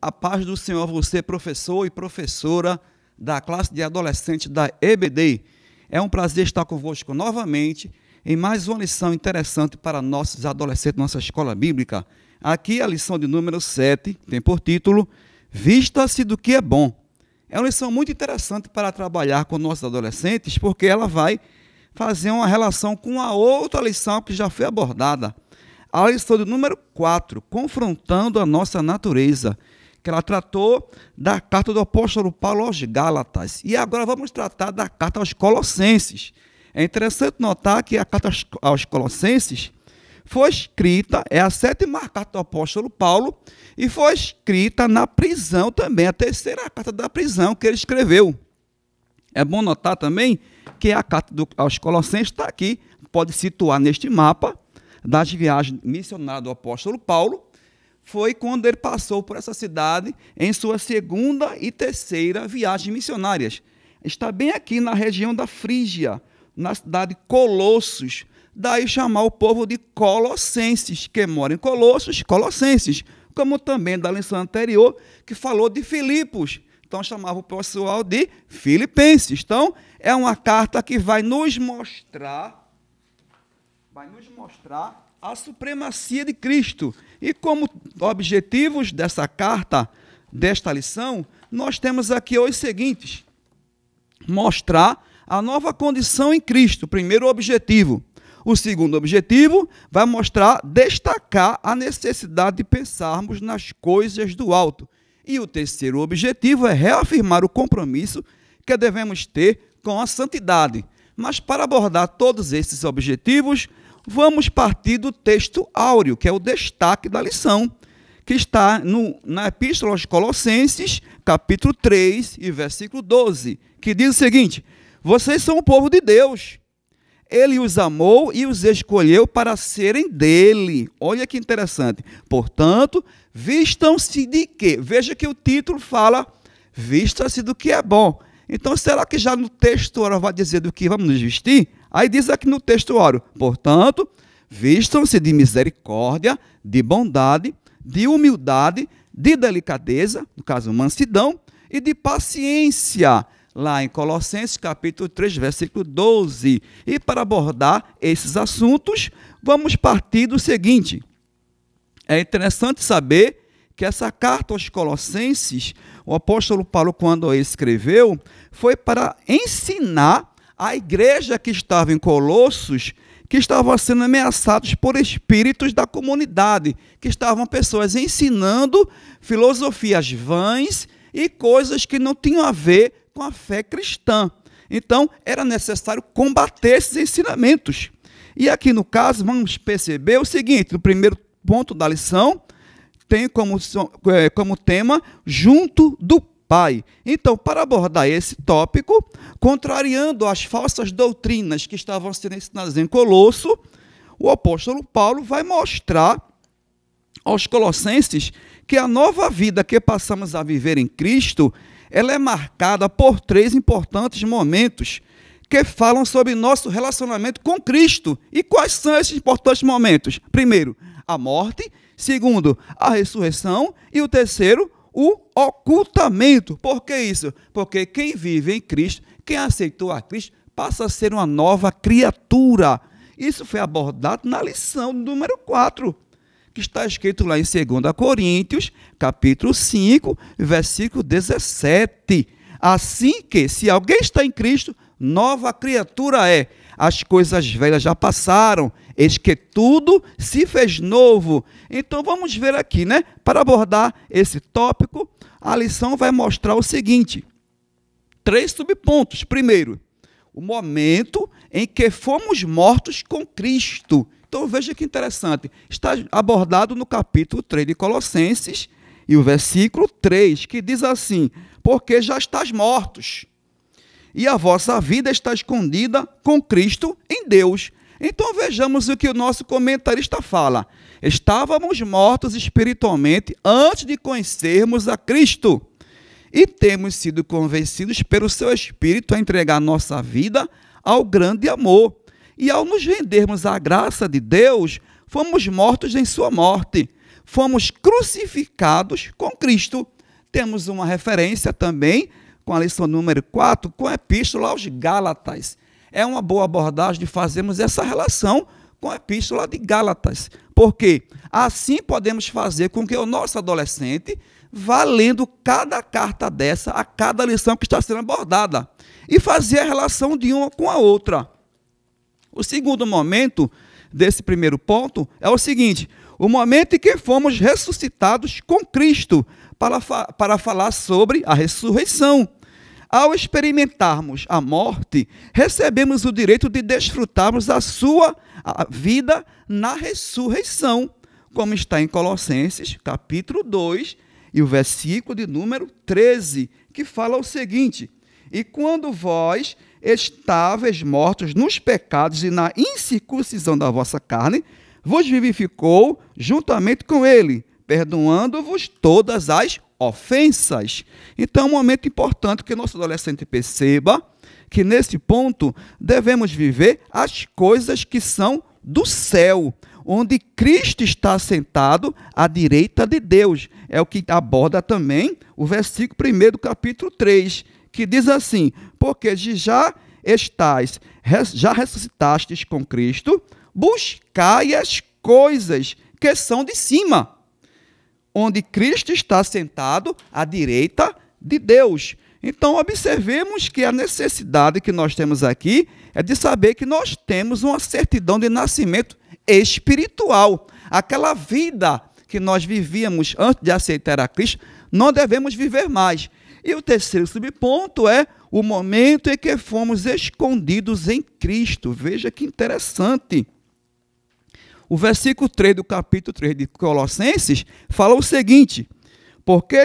A paz do Senhor a você, professor e professora da classe de adolescentes da EBD. É um prazer estar convosco novamente em mais uma lição interessante para nossos adolescentes, nossa escola bíblica. Aqui a lição de número 7 tem por título Vista-se do que é bom. É uma lição muito interessante para trabalhar com nossos adolescentes, porque ela vai fazer uma relação com a outra lição que já foi abordada. A lição de número 4, confrontando a nossa natureza, que ela tratou da carta do apóstolo Paulo aos Gálatas. E agora vamos tratar da carta aos Colossenses. É interessante notar que a carta aos Colossenses foi escrita, é a 7ª carta do apóstolo Paulo, e foi escrita na prisão também, a 3ª carta da prisão que ele escreveu. É bom notar também que a carta aos Colossenses está aqui, pode situar neste mapa das viagens missionárias do apóstolo Paulo. Foi quando ele passou por essa cidade em sua 2ª e 3ª viagem missionárias. Está bem aqui na região da Frígia, na cidade de Colossos. Daí chamar o povo de colossenses, que moram em Colossos, colossenses. Como também da lição anterior, que falou de Filipos. Então chamava o pessoal de filipenses. Então é uma carta que vai nos mostrar a supremacia de Cristo. E como objetivos dessa carta, desta lição, nós temos aqui os seguintes: mostrar a nova condição em Cristo, primeiro objetivo. O segundo objetivo vai destacar a necessidade de pensarmos nas coisas do alto. E o terceiro objetivo é reafirmar o compromisso que devemos ter com a santidade. Mas para abordar todos esses objetivos, vamos partir do texto áureo, que é o destaque da lição, que está na Epístola aos Colossenses, capítulo 3 e versículo 12, que diz o seguinte: vocês são o povo de Deus. Ele os amou e os escolheu para serem dele. Olha que interessante. Portanto, vistam-se de quê? Veja que o título fala, vista-se do que é bom. Então, será que já no texto óreo vai dizer do que vamos nos vestir? Aí diz aqui no texto óreo, portanto, vistam-se de misericórdia, de bondade, de humildade, de delicadeza, no caso, mansidão, e de paciência, lá em Colossenses, capítulo 3, versículo 12. E para abordar esses assuntos, vamos partir do seguinte: é interessante saber que essa carta aos Colossenses, o apóstolo Paulo, quando a escreveu, foi para ensinar a igreja que estava em Colossos, que estavam sendo ameaçados por espíritos da comunidade, que estavam pessoas ensinando filosofias vãs e coisas que não tinham a ver com a fé cristã. Então, era necessário combater esses ensinamentos. E aqui, no caso, vamos perceber o seguinte: no primeiro ponto da lição, tem como tema junto do Pai. Então, para abordar esse tópico, contrariando as falsas doutrinas que estavam sendo ensinadas em Colosso, o apóstolo Paulo vai mostrar aos colossenses que a nova vida que passamos a viver em Cristo, ela é marcada por 3 importantes momentos que falam sobre nosso relacionamento com Cristo. E quais são esses importantes momentos? Primeiro, a morte. Segundo, a ressurreição. E o terceiro, o ocultamento. Por que isso? Porque quem vive em Cristo, quem aceitou a Cristo, passa a ser uma nova criatura. Isso foi abordado na lição número 4, que está escrito lá em 2 Coríntios, capítulo 5, versículo 17. Assim que, se alguém está em Cristo, nova criatura é. As coisas velhas já passaram, eis que tudo se fez novo. Então vamos ver aqui, né? Para abordar esse tópico, a lição vai mostrar o seguinte: 3 subpontos. Primeiro, o momento em que fomos mortos com Cristo. Então veja que interessante, está abordado no capítulo 3 de Colossenses, e o versículo 3, que diz assim: porque já estás mortos, e a vossa vida está escondida com Cristo em Deus. Então vejamos o que o nosso comentarista fala. Estávamos mortos espiritualmente antes de conhecermos a Cristo, e temos sido convencidos pelo seu Espírito a entregar nossa vida ao grande amor. E ao nos rendermos à graça de Deus, fomos mortos em sua morte. fomos crucificados com Cristo. Temos uma referência também com a lição número 4, com a Epístola aos Gálatas. É uma boa abordagem de fazermos essa relação com a Epístola de Gálatas, porque assim podemos fazer com que o nosso adolescente vá lendo cada carta dessa, a cada lição que está sendo abordada, e fazer a relação de uma com a outra. O segundo momento desse primeiro ponto é o seguinte: o momento em que fomos ressuscitados com Cristo, para falar sobre a ressurreição. Ao experimentarmos a morte, recebemos o direito de desfrutarmos a sua vida na ressurreição, como está em Colossenses, capítulo 2, e o versículo de número 13, que fala o seguinte: e quando vós estáveis mortos nos pecados e na incircuncisão da vossa carne, vos vivificou juntamente com ele, perdoando-vos todas as ofensas. Então é um momento importante que nosso adolescente perceba que nesse ponto devemos viver as coisas que são do céu, onde Cristo está sentado à direita de Deus. É o que aborda também o versículo 1 do capítulo 3, que diz assim: porque já ressuscitastes com Cristo, buscai as coisas que são de cima, onde Cristo está sentado à direita de Deus. Então, observemos que a necessidade que nós temos aqui é de saber que nós temos uma certidão de nascimento espiritual. Aquela vida que nós vivíamos antes de aceitar a Cristo, não devemos viver mais. E o terceiro subponto é o momento em que fomos escondidos em Cristo. Veja que interessante. O versículo 3 do capítulo 3 de Colossenses fala o seguinte: porque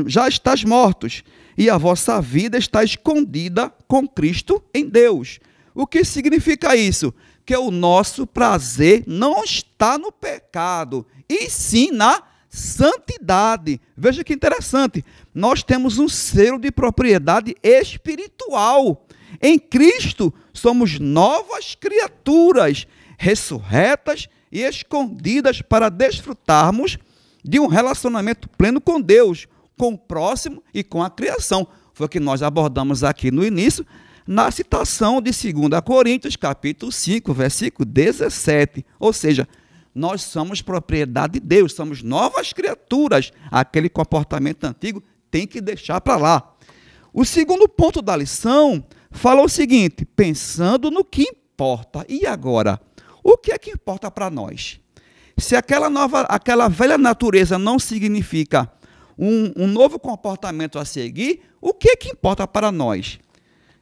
já estás mortos, e a vossa vida está escondida com Cristo em Deus. O que significa isso? Que o nosso prazer não está no pecado, e sim na santidade. Veja que interessante. Nós temos um selo de propriedade espiritual. Em Cristo somos novas criaturas, ressurretas e escondidas para desfrutarmos de um relacionamento pleno com Deus, com o próximo e com a criação. Foi o que nós abordamos aqui no início, na citação de 2 Coríntios, capítulo 5, versículo 17. Ou seja, nós somos propriedade de Deus, somos novas criaturas. Aquele comportamento antigo tem que deixar para lá. O segundo ponto da lição fala o seguinte: pensando no que importa. E agora? O que é que importa para nós? Se aquela velha natureza não significa um novo comportamento a seguir, o que é que importa para nós?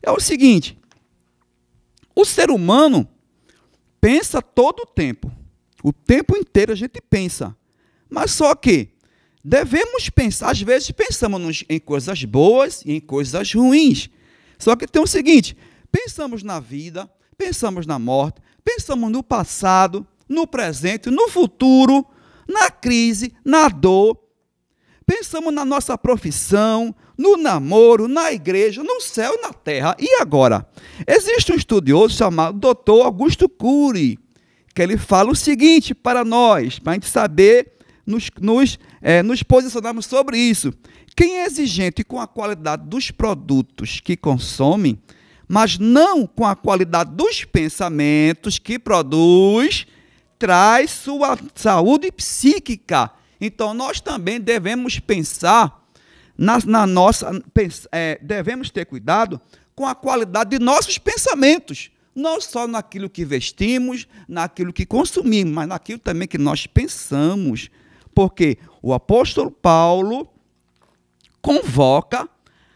É o seguinte: o ser humano pensa todo o tempo inteiro a gente pensa, mas só que devemos pensar, às vezes pensamos em coisas boas e em coisas ruins, só que tem o seguinte: pensamos na vida, pensamos na morte, pensamos no passado, no presente, no futuro, na crise, na dor. Pensamos na nossa profissão, no namoro, na igreja, no céu e na terra. E agora? Existe um estudioso chamado Dr. Augusto Cury, que ele fala o seguinte para nós, para a gente saber nos posicionarmos sobre isso. Quem é exigente com a qualidade dos produtos que consome, mas não com a qualidade dos pensamentos que produz, traz sua saúde psíquica. Então, nós também devemos pensar devemos ter cuidado com a qualidade de nossos pensamentos, não só naquilo que vestimos, naquilo que consumimos, mas naquilo também que nós pensamos. Porque o apóstolo Paulo convoca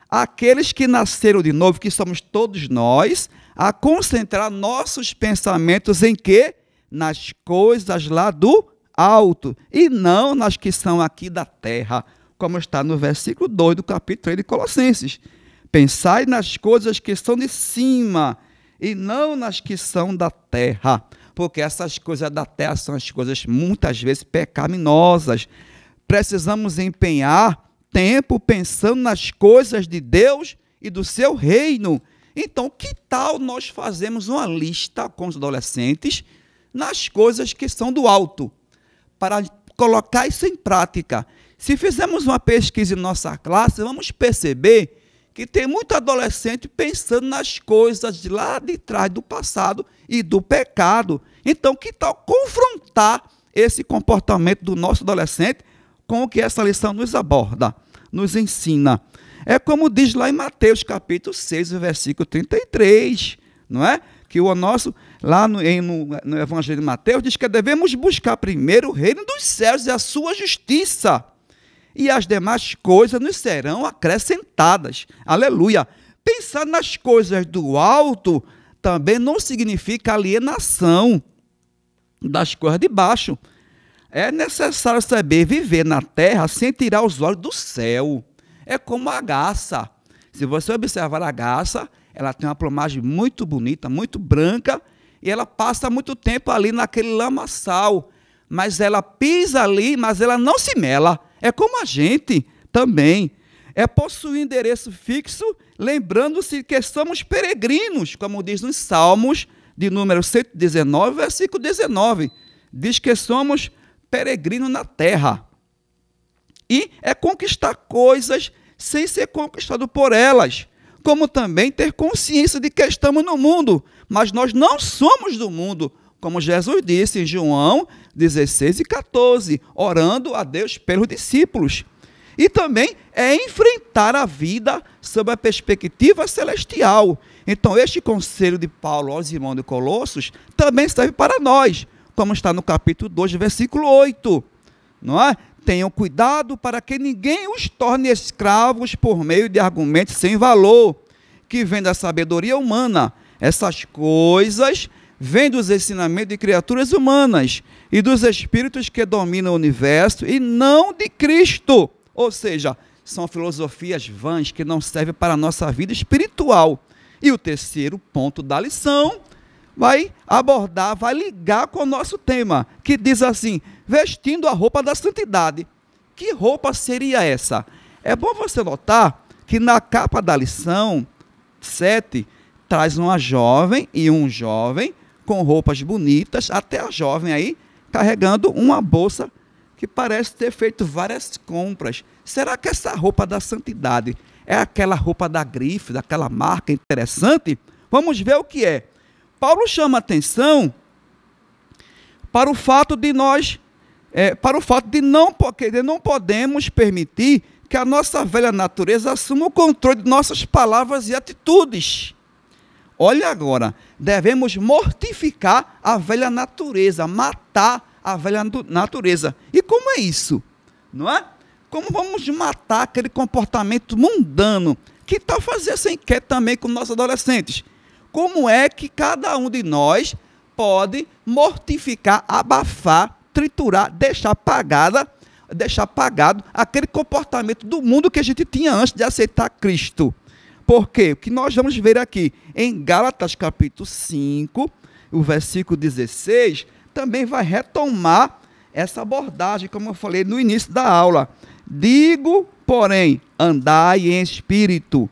aqueles que nasceram de novo, que somos todos nós, a concentrar nossos pensamentos em quê? Nas coisas lá do alto, e não nas que são aqui da terra, como está no versículo 2 do capítulo 3 de Colossenses. Pensai nas coisas que são de cima, e não nas que são da terra, porque essas coisas da terra são as coisas muitas vezes pecaminosas. Precisamos empenhar tempo pensando nas coisas de Deus e do seu reino. Então, que tal nós fazermos uma lista com os adolescentes nas coisas que são do alto, para colocar isso em prática. Se fizermos uma pesquisa em nossa classe, vamos perceber que tem muito adolescente pensando nas coisas de lá de trás do passado e do pecado. Então, que tal confrontar esse comportamento do nosso adolescente com o que essa lição nos aborda, nos ensina? É como diz lá em Mateus capítulo 6, versículo 33, não é? Que o nosso, lá no Evangelho de Mateus, diz que devemos buscar primeiro o reino dos céus e a sua justiça, e as demais coisas nos serão acrescentadas. Aleluia! Pensar nas coisas do alto também não significa alienação das coisas de baixo. É necessário saber viver na terra sem tirar os olhos do céu. É como a garça. Se você observar a garça, ela tem uma plumagem muito bonita, muito branca, e ela passa muito tempo ali naquele lamaçal. Mas ela pisa ali, mas ela não se mela. É como a gente também. É possuir endereço fixo, lembrando-se que somos peregrinos, como diz nos Salmos, de número 119, versículo 19. Diz que somos peregrinos na terra. E é conquistar coisas sem ser conquistado por elas. Como também ter consciência de que estamos no mundo, mas nós não somos do mundo, como Jesus disse em João 16 e 14, orando a Deus pelos discípulos. E também é enfrentar a vida sob a perspectiva celestial. Então, este conselho de Paulo aos irmãos de Colossos também serve para nós, como está no capítulo 2, versículo 8. Não é? Tenham cuidado para que ninguém os torne escravos por meio de argumentos sem valor, que vêm da sabedoria humana. Essas coisas vêm dos ensinamentos de criaturas humanas e dos espíritos que dominam o universo e não de Cristo. Ou seja, são filosofias vãs que não servem para a nossa vida espiritual. E o terceiro ponto da lição vai abordar, vai ligar com o nosso tema, que diz assim: vestindo a roupa da santidade. Que roupa seria essa? É bom você notar que na capa da lição 7, traz uma jovem e um jovem com roupas bonitas, até a jovem aí carregando uma bolsa que parece ter feito várias compras. Será que essa roupa da santidade é aquela roupa da grife, daquela marca interessante? Vamos ver o que é. Paulo chama atenção para o fato de não podemos permitir que a nossa velha natureza assuma o controle de nossas palavras e atitudes. Olha agora, devemos mortificar a velha natureza, matar a velha natureza. E como é isso? Não é? Como vamos matar aquele comportamento mundano? Que tal fazer essa enquete também com nossos adolescentes? Como é que cada um de nós pode mortificar, abafar, triturar, deixar apagado aquele comportamento do mundo que a gente tinha antes de aceitar Cristo? Por quê? O que nós vamos ver aqui em Gálatas capítulo 5, o versículo 16, também vai retomar essa abordagem, como eu falei no início da aula. Digo, porém, andai em espírito,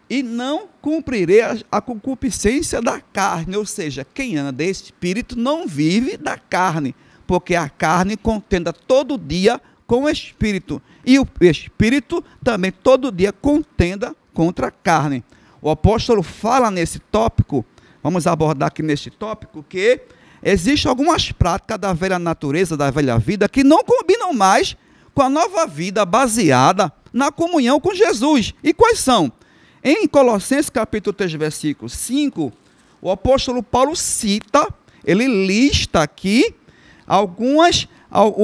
e não cumprirei a concupiscência da carne. Ou seja, quem anda em espírito não vive da carne, porque a carne contenda todo dia com o espírito, e o espírito também todo dia contenda contra a carne. O apóstolo fala nesse tópico, vamos abordar aqui neste tópico, que existem algumas práticas da velha natureza, da velha vida, que não combinam mais com a nova vida baseada na comunhão com Jesus. E quais são? Em Colossenses capítulo 3, versículo 5, o apóstolo Paulo cita, ele lista aqui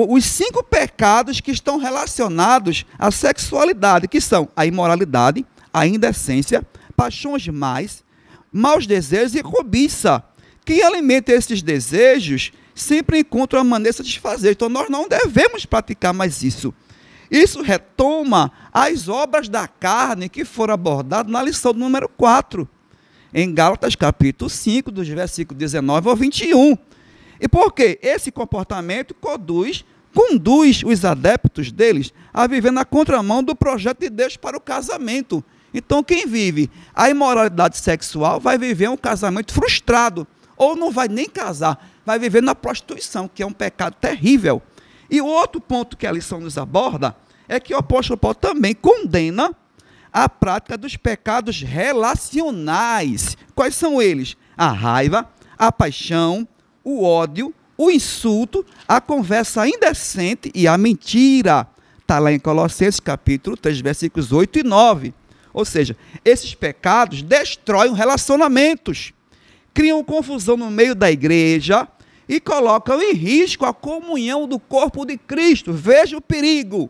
os 5 pecados que estão relacionados à sexualidade, que são a imoralidade, a indecência, paixões mais, maus desejos e cobiça. Quem alimenta esses desejos sempre encontra uma maneira de satisfazer. Então nós não devemos praticar mais isso. Isso retoma as obras da carne que foram abordadas na lição número 4, em Gálatas capítulo 5, dos versículos 19 ao 21. E por quê? Esse comportamento conduz os adeptos deles a viver na contramão do projeto de Deus para o casamento. Então quem vive a imoralidade sexual vai viver um casamento frustrado, ou não vai nem casar, vai viver na prostituição, que é um pecado terrível. E o outro ponto que a lição nos aborda é que o apóstolo Paulo também condena a prática dos pecados relacionais. Quais são eles? A raiva, a paixão, o ódio, o insulto, a conversa indecente e a mentira. Está lá em Colossenses capítulo 3, versículos 8 e 9. Ou seja, esses pecados destroem relacionamentos, criam confusão no meio da igreja e colocam em risco a comunhão do corpo de Cristo. Veja o perigo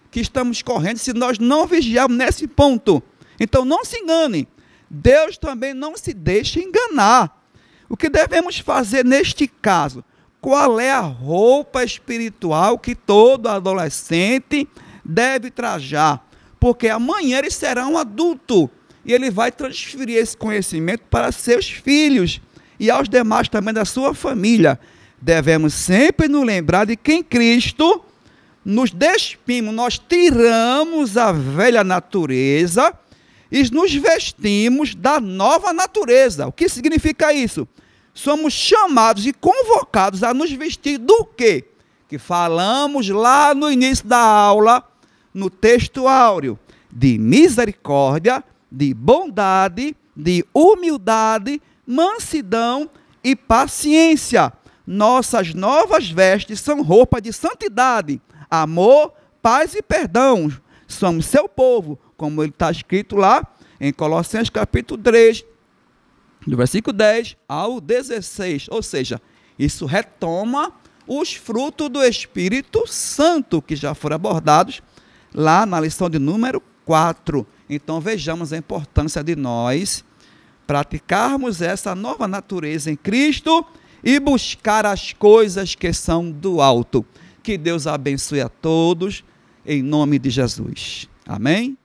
que estamos correndo se nós não vigiarmos nesse ponto. Então não se engane, Deus também não se deixa enganar. O que devemos fazer neste caso? Qual é a roupa espiritual que todo adolescente deve trajar? Porque amanhã ele será um adulto e ele vai transferir esse conhecimento para seus filhos e aos demais também da sua família. Devemos sempre nos lembrar de que em Cristo nos despimos, nós tiramos a velha natureza e nos vestimos da nova natureza. O que significa isso? Somos chamados e convocados a nos vestir do quê? Que falamos lá no início da aula, no texto áureo, de misericórdia, de bondade, de humildade, mansidão e paciência. Nossas novas vestes são roupa de santidade, amor, paz e perdão. Somos seu povo, como ele está escrito lá em Colossenses capítulo 3, do versículo 10 ao 16. Ou seja, isso retoma os frutos do Espírito Santo, que já foram abordados lá na lição de número 4. Então vejamos a importância de nós praticarmos essa nova natureza em Cristo e buscar as coisas que são do alto. Que Deus abençoe a todos, em nome de Jesus. Amém?